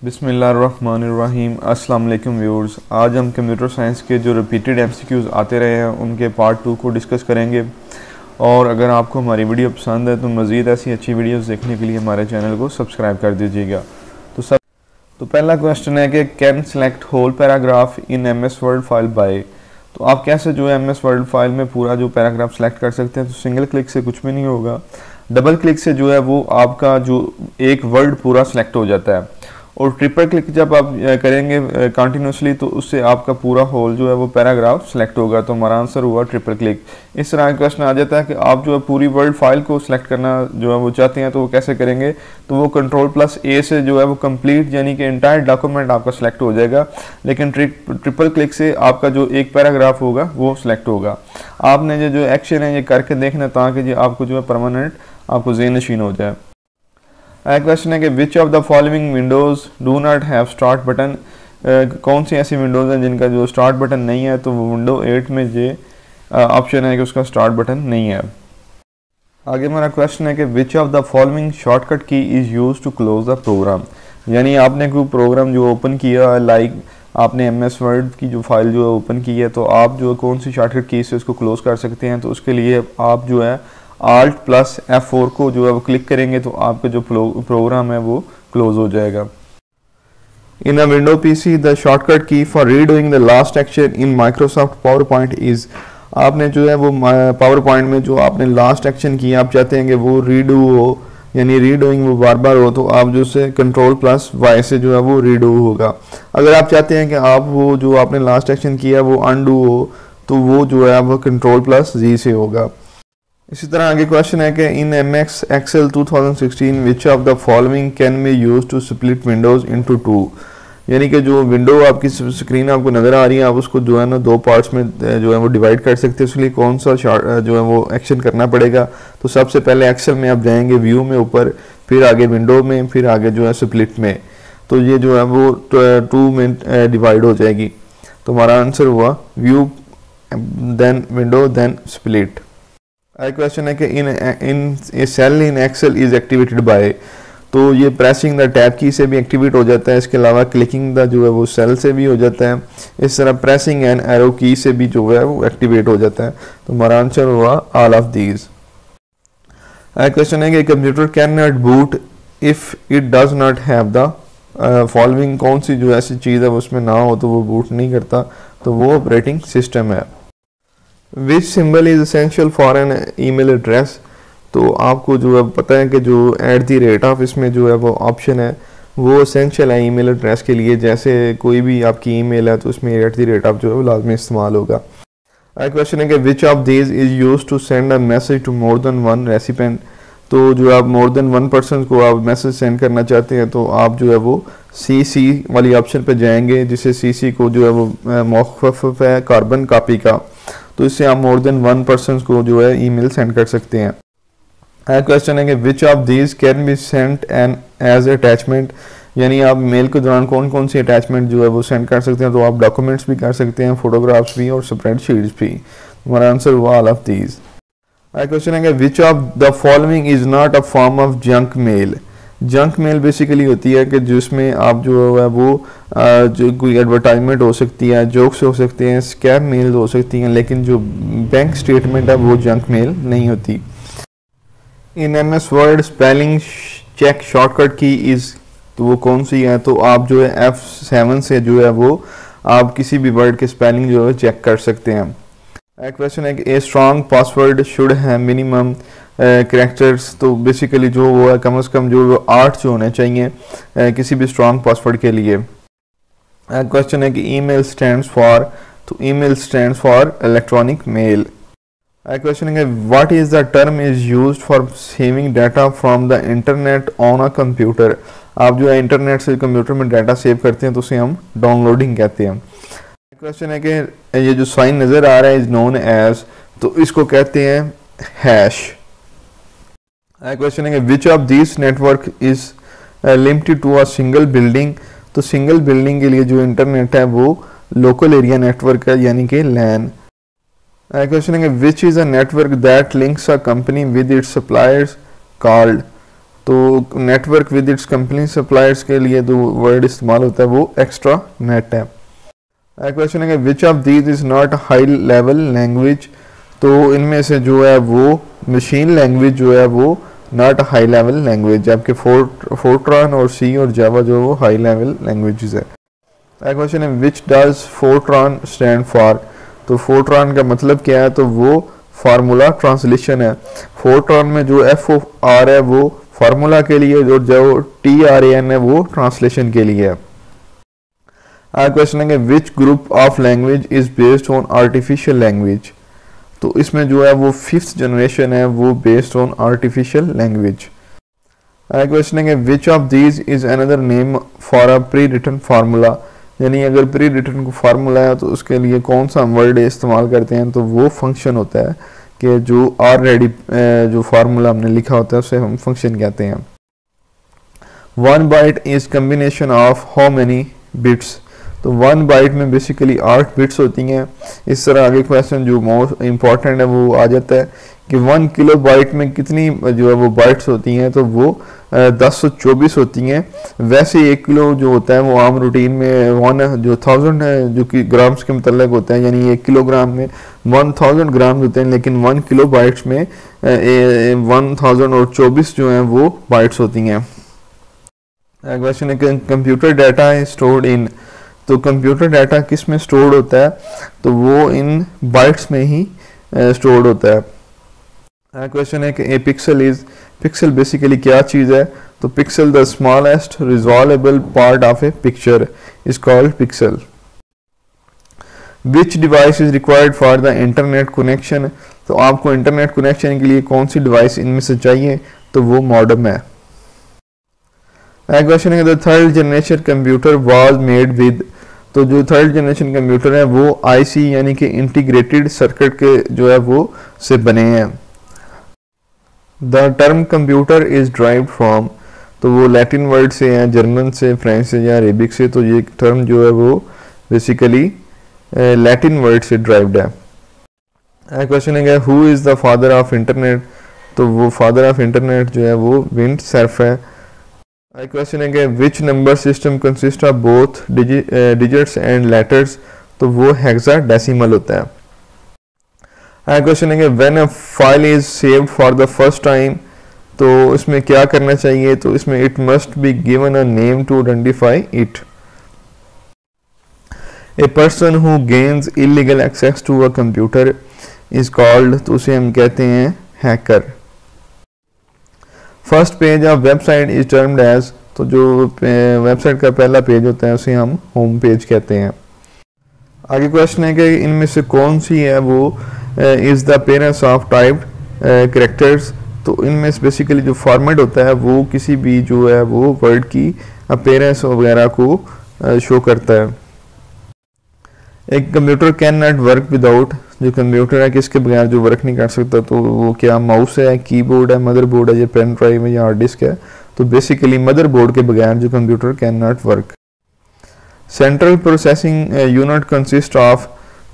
बिस्मिल्लाहिर्रहमानिर्रहीम। अस्सलाम वालेकुम व्यूअर्स। आज हम कंप्यूटर साइंस के जो रिपीटेड एमसीक्यूज़ आते रहे हैं उनके पार्ट 2 को डिस्कस करेंगे। और अगर आपको हमारी वीडियो पसंद है तो मज़ीद ऐसी अच्छी वीडियोस देखने के लिए हमारे चैनल को सब्सक्राइब कर दीजिएगा। तो पहला क्वेश्चन है कि can select whole paragraph in MS Word file by. तो आप कैसे जो है एमएस वर्ड फाइल में पूरा जो पैराग्राफ सेलेक्ट कर सकते हैं। तो सिंगल क्लिक से कुछ भी नहीं होगा, डबल क्लिक से जो है वो आपका जो एक वर्ड पूरा सेलेक्ट हो जाता है। और ट्रिपल क्लिक जब आप करेंगे कंटिन्यूसली तो उससे आपका पूरा होल जो है वो पैराग्राफ सेलेक्ट होगा। तो हमारा आंसर हुआ ट्रिपल क्लिक। इस तरह का क्वेश्चन आ जाता है कि आप जो है पूरी वर्ड फाइल को सिलेक्ट करना जो है वो चाहते हैं तो वो कैसे करेंगे। तो वो कंट्रोल+A से जो है वो कंप्लीट यानी कि एंटायर डॉक्यूमेंट आपका सेलेक्ट हो जाएगा। लेकिन ट्रिपल क्लिक से आपका जो एक पैराग्राफ होगा वो सिलेक्ट होगा। आपने ये जो एक्शन है ये करके देखना ताकि आपको जो है परमानेंट आपको ज़हन-नशीन हो जाए। क्वेश्चन है कि which of the following Windows do not have start button. कौन सी ऐसी विंडोज़ हैं जिनका जो स्टार्ट बटन नहीं है। तो वो विंडो 8 में ये ऑप्शन है कि उसका स्टार्ट बटन नहीं है। आगे हमारा क्वेश्चन है कि which of the following shortcut key is use to close the program. यानी आपने कोई प्रोग्राम जो ओपन किया है, लाइक आपने एमएस वर्ड की जो फाइल जो है ओपन की है, तो आप जो कौन सी शॉर्टकट की से उसको क्लोज कर सकते हैं। तो उसके लिए आप जो है Alt+F4 को जो है वो क्लिक करेंगे तो आपका जो प्रोग्राम है वो क्लोज हो जाएगा। In a window PC the shortcut key for redoing the last action in Microsoft PowerPoint is. आपने जो है वो पावर पॉइंट में जो आपने लास्ट एक्शन किया आप चाहते हैं कि वो रीडू हो, यानी रीडूइंग वो बार बार हो, तो आप जो से Ctrl+Y से जो है वो रीडू होगा। अगर आप चाहते हैं कि आप वो जो आपने लास्ट एक्शन किया वो अनडू हो तो वो जो है वो Ctrl+Z से होगा। इसी तरह आगे क्वेश्चन है कि in MS Excel 2016 which of the following can be use to split windows into 2। यानी कि जो विंडो आपकी स्क्रीन आपको नज़र आ रही है आप उसको जो है ना दो पार्ट्स में जो है वो डिवाइड कर सकते हैं। इसलिए कौन सा जो है वो एक्शन करना पड़ेगा। तो सबसे पहले एक्सेल में आप जाएंगे, व्यू में ऊपर, फिर आगे विंडो में, फिर आगे जो है स्प्लिट में। तो ये जो है वो 2 में डिवाइड हो जाएगी। तो हमारा आंसर हुआ view, then window, then split. Question है कि in a cell in Excel is activated by. तो ये प्रेसिंग द टैब की से भी एक्टिवेट हो जाता है। इसके अलावा क्लिकिंग द जो है वो सेल से भी हो जाता है। इस तरह प्रेसिंग एंड एरो की से भी जो है वो एक्टिवेट हो जाता है। तो हमारा आंसर हुआ ऑल ऑफ दीज। क्वेश्चन है कि computer can not boot if it does not have the following. कौन सी जो ऐसी चीज़ है वो उसमें ना हो तो वो बूट नहीं करता। तो वो ऑपरेटिंग सिस्टम है। Which symbol is essential for an email address. तो आपको जो है पता है कि जो @ इसमें जो है वो ऑप्शन है वो एसेंशियल है ईमेल एड्रेस के लिए। जैसे कोई भी आपकी ईमेल है तो उसमें @ जो है वो लाजमी इस्तेमाल होगा। क्वेश्चन है कि which of these is use to send a message to more than one recipient. तो जो आप मोर देन वन पर्सन को आप मैसेज सेंड करना चाहते हैं तो आप जो है वो CC वाली ऑप्शन पे जाएंगे, जिससे CC को जो है वो मुख़फ़्फ़फ़ है कार्बन कॉपी का। तो इससे आप मोर देन वन पर्सन को जो है ईमेल सेंड कर सकते हैं। क्वेश्चन है कि which of these can be sent an as attachment. यानी आप मेल के दौरान कौन कौन सी अटैचमेंट जो है वो सेंड कर सकते हैं। तो आप डॉक्यूमेंट्स भी कर सकते हैं, फोटोग्राफ्स भी और स्प्रेडशीट्स भी। हमारा आंसर हुआ ऑल ऑफ दीज। क्वेश्चन है कि which of the following is not a form of junk mail. Junk mail basically होती है कि जिसमें आप जो है वो जो कोई एडवर्टाइजमेंट हो सकती है, जोक्स हो सकते हैं, स्कैम मेल हो सकती हैं, लेकिन जो बैंक स्टेटमेंट है वो जंक मेल नहीं होती। In MS Word spelling check shortcut key is. तो वो कौन सी है। तो आप जो है F7 से जो है वो आप किसी भी वर्ड के स्पेलिंग जो है चेक कर सकते हैं। क्वेश्चन है कि ए स्ट्रॉन्ग पासवर्ड शुड है मिनिमम कैरेक्टर्स। तो बेसिकली जो वो है कम से कम जो वो 8 जो होने चाहिए किसी भी स्ट्रॉन्ग पासवर्ड के लिए। क्वेश्चन है कि ईमेल स्टैंड्स फॉर। तो email stands for electronic mail. Question है कि what is the term is used for saving data from the internet on a computer. आप जो है इंटरनेट से कंप्यूटर में डाटा सेव करते हैं तो उसे हम डाउनलोडिंग कहते हैं। क्वेश्चन है कि ये जो साइन नज़र आ रहा है इज नोन एज। तो इसको कहते हैं हैश। क्वेश्चन है कि which of this network is limited to a single building. तो सिंगल बिल्डिंग के लिए जो इंटरनेट है वो लोकल एरिया नेटवर्क है, यानी कि लैन। क्वेश्चन है कि which is a network that links a company with its suppliers called. तो network with its company suppliers के लिए जो वर्ड इस्तेमाल होता है वो एक्स्ट्रा नेट है। क्वेश्चन है कि which of these is not high level language, तो इनमें से जो है वो मशीन लैंग्वेज जो है वो नॉट हाई लेवल लैंग्वेज, जबकि फोर्ट्रॉन और सी और जावा जो वो हाई लेवल लैंग्वेजेस है। क्वेश्चन है which does Fortran stand for, तो फोर्ट्रॉन का मतलब क्या है, तो वो फार्मूला ट्रांसलेशन है। फोर्ट्रॉन में जो FOR है वो फार्मूला के लिए, जो TRAN है वो ट्रांसलेशन के लिए है। क्वेश्चन है which group of language is based on artificial language, तो इसमें जो है वो 5th जनरेशन है वो based on artificial language. Question है which of these is another name for a pre written formula, यानी अगर प्री रिटन को फार्मूला है तो उसके लिए कौन सा वर्ड इस्तेमाल करते हैं, तो वो फंक्शन होता है कि जो ऑलरेडी जो फार्मूला हमने लिखा होता है उसे हम फंक्शन कहते हैं। 1 byte is combination of how many bits, तो 1 बाइट में बेसिकली 8 बिट्स होती हैं। इस तरह आगे क्वेश्चन जो मोस्ट इम्पॉर्टेंट है वो आ जाता है कि 1 किलो बाइट में कितनी जो है वो बाइट्स होती हैं, तो वो 1024 होती हैं। वैसे 1 किलो जो होता है वो आम रूटीन में 1000 है जो कि ग्राम्स के मतलब होता है, यानी 1 किलोग्राम में 1000 ग्राम होते हैं, लेकिन 1 किलो बाइट्स में 1024 जो हैं वो बाइट्स होती हैं। क्वेश्चन है computer data is stored in, तो कंप्यूटर डाटा किस में स्टोर्ड होता है, तो वो इन बाइट्स में ही स्टोर्ड होता है। क्वेश्चन है कि a pixel is, pixel basically क्या चीज़ है, तो pixel the smallest resolvable part of a picture is called pixel. Which device is required for the internet connection, तो आपको इंटरनेट कनेक्शन के लिए कौन सी डिवाइस इनमें से चाहिए, तो वो मॉडेम है। क्वेश्चन है the 3rd generation computer was made with, तो जो 3rd जनरेशन कंप्यूटर है वो IC यानी कि इंटीग्रेटेड सर्किट के जो है वो से बने हैं। The term computer is derived from, तो वो लैटिन वर्ड से है, जर्मन से, फ्रेंच से या अरेबिक से, तो ये टर्म जो है वो बेसिकली लैटिन वर्ड से ड्राइव्ड है। क्वेश्चन है who is the father of internet, तो वो फादर ऑफ इंटरनेट जो है वो विंड सर्फ है। क्वेश्चन है कि which number system consist of both digits and letters, तो वो हेक्साडेसिमल होता है। क्वेश्चन है कि when a file is saved for the first time, तो इसमें क्या करना चाहिए, तो इसमें it must be given a name to identify it. A person who gains illegal access to a computer is called, तो उसे हम कहते हैं hacker. First page of website is termed as, तो जो वेबसाइट का पहला पेज होता है उसे हम होम पेज कहते हैं। आगे क्वेश्चन है कि इनमें से कौन सी है वो is the parents of typed characters, तो इनमें से बेसिकली जो फॉर्मेट होता है वो किसी भी जो है वो वर्ड की अपीयरेंस वगैरह को शो करता है। एक computer can not work without, जो कंप्यूटर है किसके बगैर जो वर्क नहीं कर सकता, तो वो क्या माउस है, कीबोर्ड है, मदरबोर्ड है, या पेन ड्राइव है या हार्ड डिस्क है, तो बेसिकली मदरबोर्ड के बगैर जो computer can not work. Central processing unit consist of,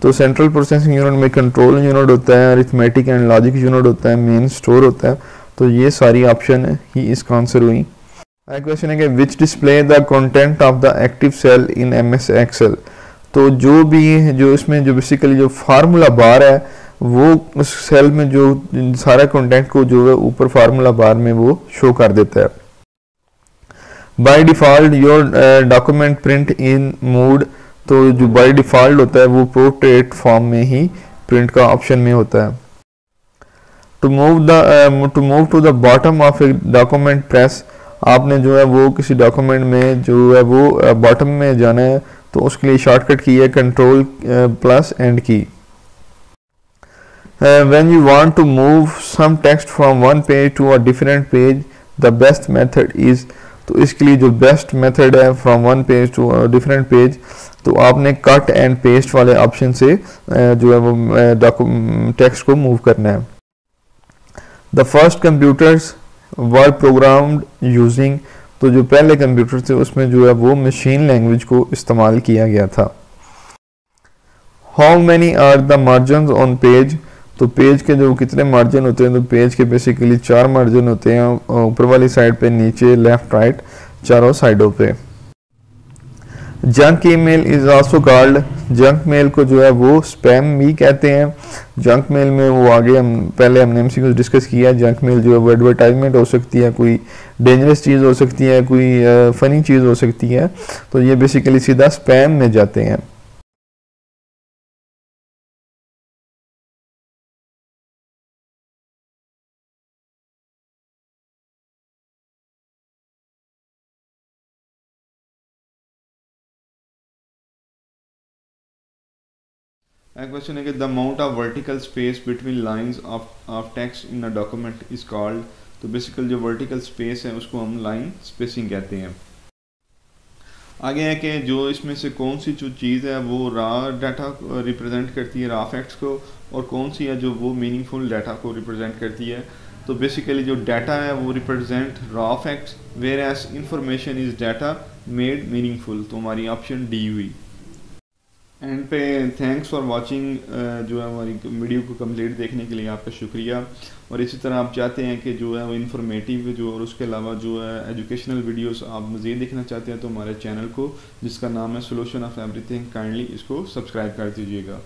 तो सेंट्रल प्रोसेसिंग यूनिट में कंट्रोल यूनिट होता है, अरिथमेटिक एंड लॉजिक यूनिट होता है, मेन स्टोर होता है, तो ये सारी ऑप्शन ही इसका आंसर हुई। क्वेश्चन है कि which display the content of the active cell in MS Excel, तो जो भी जो इसमें जो बेसिकली जो फार्मूला बार है वो उस सेल में जो सारा कंटेंट को जो है ऊपर फार्मूला बार में वो शो कर देता है। By default your document print in mode, तो जो बाय डिफ़ॉल्ट होता है वो पोर्ट्रेट फॉर्म में ही प्रिंट का ऑप्शन में होता है। To move to the bottom of a document press, आपने जो है वो किसी डॉक्यूमेंट में जो है वो बॉटम में जाना है, तो उसके लिए शॉर्टकट की है control plus end key. When you want to move some text from one page to a different page the best method is, तो इसके लिए जो बेस्ट मेथड है from one page to a different page, तो आपने cut and paste वाले option से जो है वो टेक्स्ट को मूव करना है। The first computers were programmed using, तो जो पहले कंप्यूटर थे उसमें जो है वो मशीन लैंग्वेज को इस्तेमाल किया गया था। How many are the margins on page, तो पेज के जो कितने मार्जिन होते हैं, तो पेज के बेसिकली 4 मार्जिन होते हैं, ऊपर वाली साइड पे, नीचे, लेफ्ट, राइट, चारों साइडों पे। Junk email is also called, junk mail को जो है वो स्पैम भी कहते हैं। जंक मेल में वो आगे पहले हमने एमसीक्यू डिस्कस किया, जंक मेल जो है वो एडवर्टाइजमेंट हो सकती है, कोई डेंजरस चीज़ हो सकती है, कोई फनी चीज़ हो सकती है, तो ये बेसिकली सीधा स्पैम में जाते हैं। क्वेश्चन है कि the amount of vertical space between lines of text in a document is called, तो बेसिकल जो वर्टिकल स्पेस है उसको हम लाइन स्पेसिंग कहते हैं। आगे है कि जो इसमें से कौन सी जो चीज़ है वो रॉ डाटा रिप्रेजेंट करती है, रॉ फैक्ट्स को, और कौन सी है जो वो मीनिंगफुल डाटा को रिप्रेजेंट करती है। तो बेसिकली जो डाटा है वो represent raw facts, where as information is data made meaningful, तो हमारी ऑप्शन डी हुई। एंड पे थैंक्स फॉर वाचिंग, जो है हमारी वीडियो को कंप्लीट देखने के लिए आपका शुक्रिया। और इसी तरह आप चाहते हैं कि जो है वो इन्फॉर्मेटिव जो, और उसके अलावा जो है एजुकेशनल वीडियोस आप मज़ीद देखना चाहते हैं, तो हमारे चैनल को जिसका नाम है सोल्यूशन ऑफ एवरीथिंग, काइंडली इसको सब्सक्राइब कर दीजिएगा।